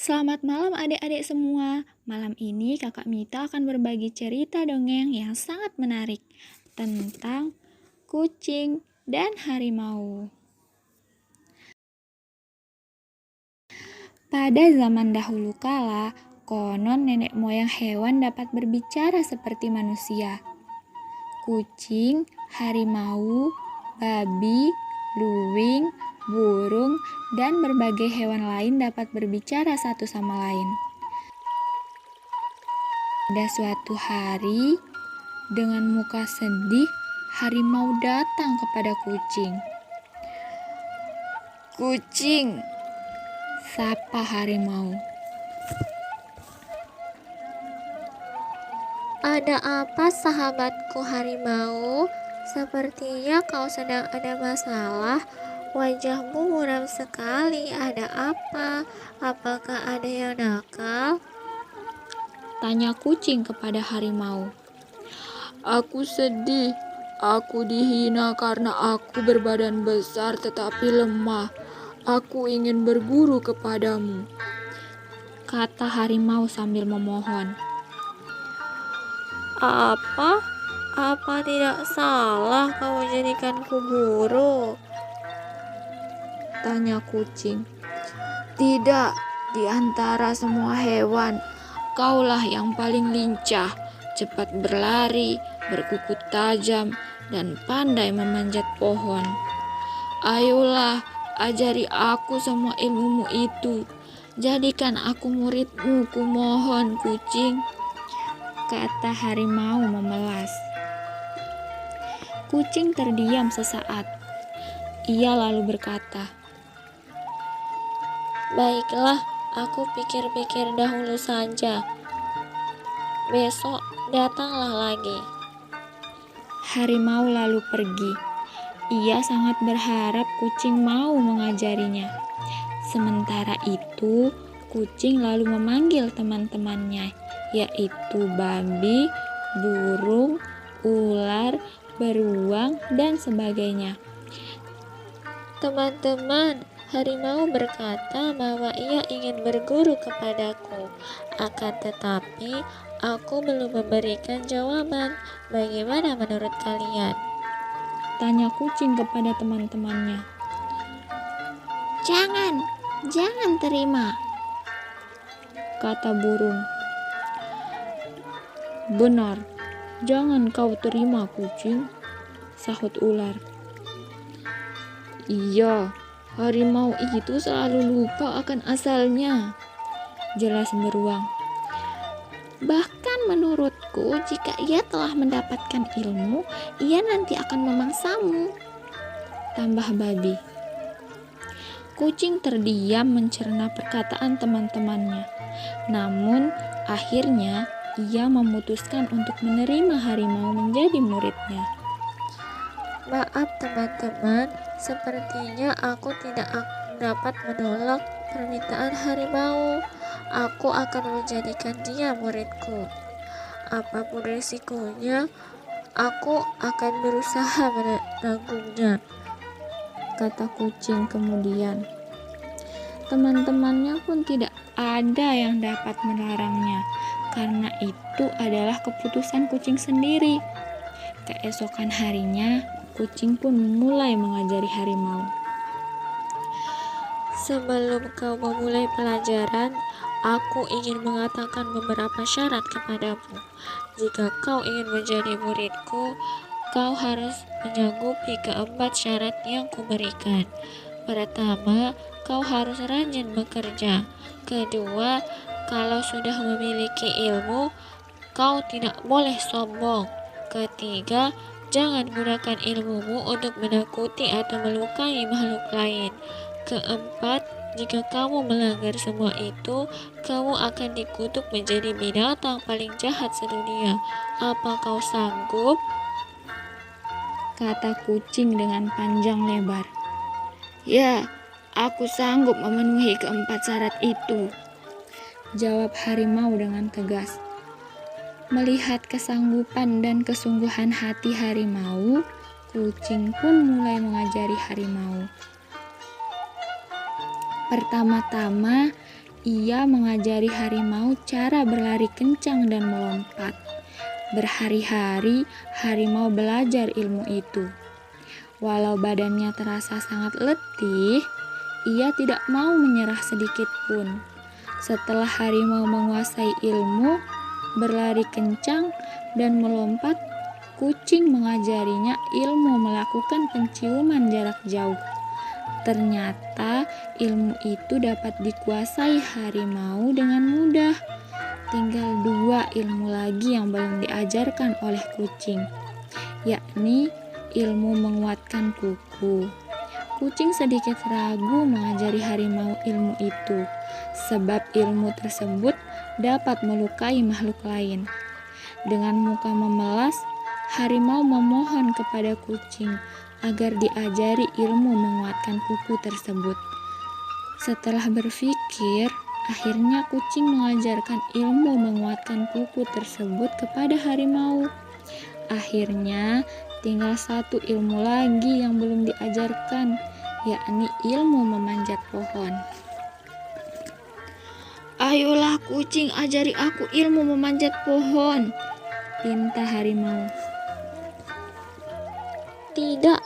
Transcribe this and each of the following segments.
Selamat malam adik-adik semua. Malam ini kakak Mita akan berbagi cerita dongeng yang sangat menarik tentang kucing dan harimau. Pada zaman dahulu kala, konon nenek moyang hewan dapat berbicara seperti manusia. Kucing, harimau, babi, luwing, burung, dan berbagai hewan lain dapat berbicara satu sama lain. Pada suatu hari, dengan muka sedih, harimau datang kepada kucing. "Kucing," sapa harimau. Ada apa sahabatku harimau? Sepertinya kau sedang ada masalah. Wajahmu muram sekali. Ada apa? Apakah ada yang nakal? Tanya kucing kepada harimau. "Aku sedih. Aku dihina karena aku berbadan besar tetapi lemah. Aku ingin berguru kepadamu," kata harimau sambil memohon. Apa? Apa tidak salah kau menjadikanku guru? Tanya kucing. "Tidak, di antara semua hewan, kaulah yang paling lincah, cepat berlari, berkuku tajam, dan pandai memanjat pohon. Ayolah, ajari aku semua ilmumu itu. Jadikan aku muridmu, kumohon kucing," kata harimau memelas. Kucing terdiam sesaat. Ia lalu berkata, Baiklah, aku pikir-pikir dahulu saja. Besok datanglah lagi. Harimau lalu pergi. Ia sangat berharap kucing mau mengajarinya. Sementara itu, kucing lalu memanggil teman-temannya, yaitu babi, burung, ular, beruang, dan sebagainya. Teman-teman, harimau berkata bahwa ia ingin berguru kepadaku. Akan tetapi, aku belum memberikan jawaban. Bagaimana menurut kalian? Tanya kucing kepada teman-temannya. Jangan terima, Kata burung. "Benar, jangan kau terima kucing," sahut ular. "Iya, harimau itu selalu lupa akan asalnya," jelas beruang. "Bahkan menurutku, jika ia telah mendapatkan ilmu, ia nanti akan memangsamu," tambah babi. Kucing terdiam mencerna perkataan teman-temannya. Namun, akhirnya ia memutuskan untuk menerima harimau menjadi muridnya. Maaf teman-teman, sepertinya aku tidak dapat menolak permintaan harimau. Aku akan menjadikan dia muridku. Apapun risikonya, aku akan berusaha menanggungnya, Kata kucing kemudian. Teman-temannya pun tidak ada yang dapat melarangnya, karena itu adalah keputusan kucing sendiri. Keesokan harinya, kucing pun mulai mengajari harimau. Sebelum kau memulai pelajaran, aku ingin mengatakan beberapa syarat kepadamu. Jika kau ingin menjadi muridku, kau harus menyanggupi keempat syarat yang kuberikan. Pertama, kau harus rajin bekerja. Kedua, kalau sudah memiliki ilmu, kau tidak boleh sombong. Ketiga, jangan gunakan ilmumu untuk menakuti atau melukai makhluk lain. Keempat, jika kamu melanggar semua itu, kamu akan dikutuk menjadi binatang paling jahat sedunia. Apa kau sanggup? Kata kucing dengan panjang lebar. "Ya, aku sanggup memenuhi keempat syarat itu," jawab harimau dengan tegas. Melihat kesanggupan dan kesungguhan hati harimau, kucing pun mulai mengajari harimau. Pertama-tama, ia mengajari harimau cara berlari kencang dan melompat. Berhari-hari, harimau belajar ilmu itu. Walau badannya terasa sangat letih, ia tidak mau menyerah sedikit pun. Setelah harimau menguasai ilmu, berlari kencang dan melompat, kucing mengajarinya ilmu melakukan penciuman jarak jauh. Ternyata ilmu itu dapat dikuasai harimau dengan mudah. Tinggal 2 ilmu lagi yang belum diajarkan oleh kucing, yakni ilmu menguatkan kuku. Kucing sedikit ragu mengajari harimau ilmu itu, sebab ilmu tersebut dapat melukai makhluk lain. Dengan muka memelas, harimau memohon kepada kucing agar diajari ilmu menguatkan kuku tersebut. Setelah berpikir, akhirnya kucing mengajarkan ilmu menguatkan kuku tersebut kepada harimau. Akhirnya tinggal 1 ilmu lagi yang belum diajarkan, yakni ilmu memanjat pohon. "Ayolah kucing, ajari aku ilmu memanjat pohon," pinta harimau. Tidak,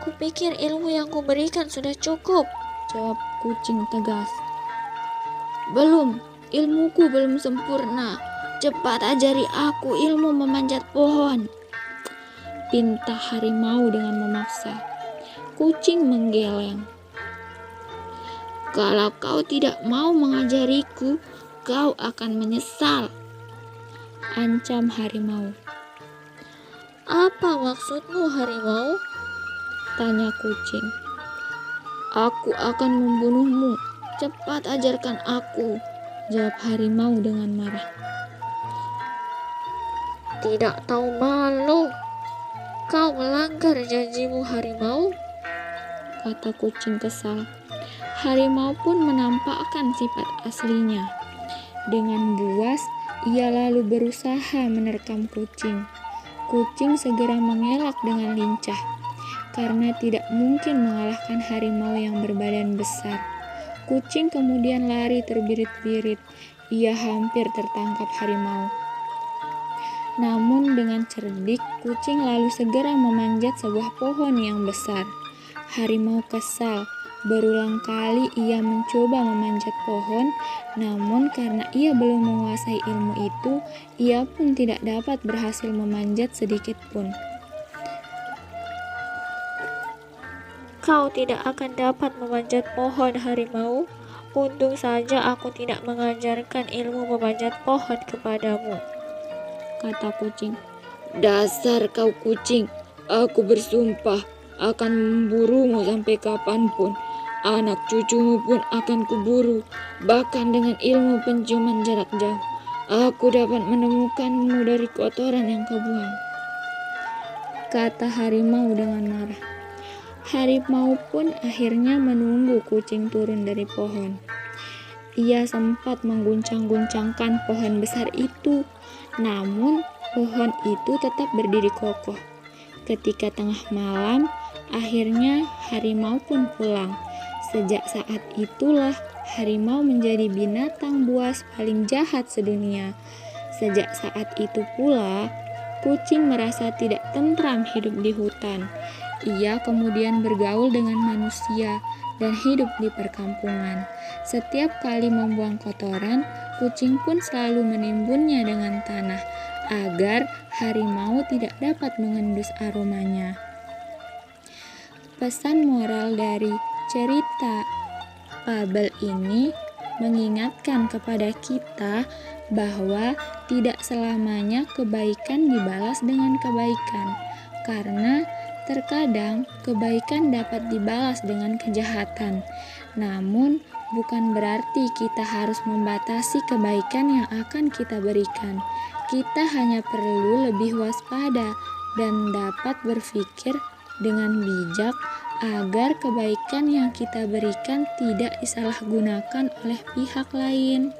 kupikir ilmu yang kuberikan sudah cukup, Jawab kucing tegas. "Belum, ilmuku belum sempurna. Cepat ajari aku ilmu memanjat pohon," pinta harimau dengan memaksa. Kucing menggeleng. "Kalau kau tidak mau mengajariku, kau akan menyesal," ancam harimau. "Apa maksudmu, harimau?" tanya kucing. "Aku akan membunuhmu. Cepat ajarkan aku," jawab harimau dengan marah. "Tidak tahu malu. Kau melanggar janjimu, harimau," kata kucing kesal. Harimau pun menampakkan sifat aslinya. Dengan buas, ia lalu berusaha menerkam kucing. Kucing segera mengelak dengan lincah, karena tidak mungkin mengalahkan harimau yang berbadan besar. Kucing kemudian lari terbirit-birit. Ia hampir tertangkap harimau. Namun dengan cerdik, kucing lalu segera memanjat sebuah pohon yang besar. Harimau kesal. Berulang kali ia mencoba memanjat pohon, namun karena ia belum menguasai ilmu itu, ia pun tidak dapat berhasil memanjat sedikit pun. "Kau tidak akan dapat memanjat pohon, harimau. Untung saja aku tidak mengajarkan ilmu memanjat pohon kepadamu," kata kucing. "Dasar kau kucing, aku bersumpah akan memburumu sampai kapanpun. Anak cucumu pun akan kuburu, bahkan dengan ilmu penciuman jarak jauh. Aku dapat menemukanmu dari kotoran yang kau buang," kata harimau dengan marah. Harimau pun akhirnya menunggu kucing turun dari pohon. Ia sempat mengguncang-guncangkan pohon besar itu, namun pohon itu tetap berdiri kokoh. Ketika tengah malam, akhirnya harimau pun pulang. Sejak saat itulah harimau menjadi binatang buas paling jahat sedunia. Sejak saat itu pula, kucing merasa tidak tentram hidup di hutan. Ia kemudian bergaul dengan manusia dan hidup di perkampungan. Setiap kali membuang kotoran, kucing pun selalu menimbunnya dengan tanah agar harimau tidak dapat mengendus aromanya. Pesan moral dari cerita fabel ini mengingatkan kepada kita bahwa tidak selamanya kebaikan dibalas dengan kebaikan, karena terkadang kebaikan dapat dibalas dengan kejahatan. Namun, bukan berarti kita harus membatasi kebaikan yang akan kita berikan. Kita hanya perlu lebih waspada dan dapat berpikir dengan bijak agar kebaikan yang kita berikan tidak disalahgunakan oleh pihak lain.